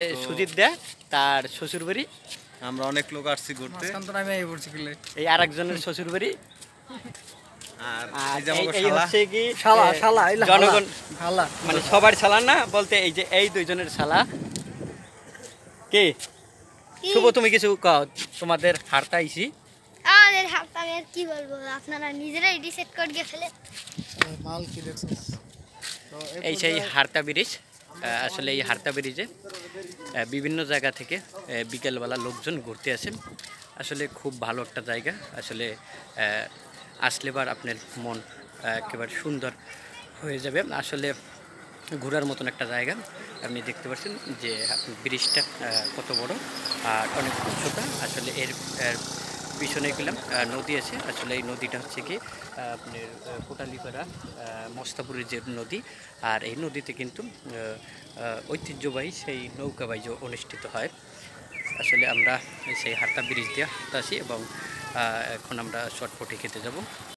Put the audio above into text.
সুজিত দা তার শ্বশুর বাড়ি। আমরা অনেক লোক আসছি ঘুরতে। এই আরেকজনের শ্বশুর বাড়ি। আর এই হচ্ছে কি জনগণ মানে সবার শালা না বলতে এই যে এই দুইজনের শালা। কে শুভ, তুমি কিছু কও, তোমাদের হারটা আইছি। আমাদের হারটা আমি আর কি বলবো, আপনারা নিজেরাই ডিসাইড করে দিয়ে ফেলে। এই সেই হারতা ব্রিজ। আসলে এই হারতা ব্রিজে বিভিন্ন জায়গা থেকে বিকেলবেলা লোকজন ঘুরতে আসেন। আসলে খুব ভালো একটা জায়গা। আসলে আসলেবার আপনার মন একেবারে সুন্দর হয়ে যাবে। আসলে ঘোরার মতন একটা জায়গা। আপনি দেখতে পাচ্ছেন যে ব্রিজটা কত বড় আর অনেক উচ্চতা। আসলে এর পিছনে গেলাম নদী আছে। আসলে এই নদীটা হচ্ছে কি আপনার কোটালীপাড়া মস্তাপুরের যে নদী। আর এই নদীতে কিন্তু ঐতিহ্যবাহী সেই নৌকাবাইজ অনুষ্ঠিত হয়। আসলে আমরা সেই হারতা ব্রিজ দিয়ে আসি এবং এখন আমরা শর্টপটে খেতে যাব।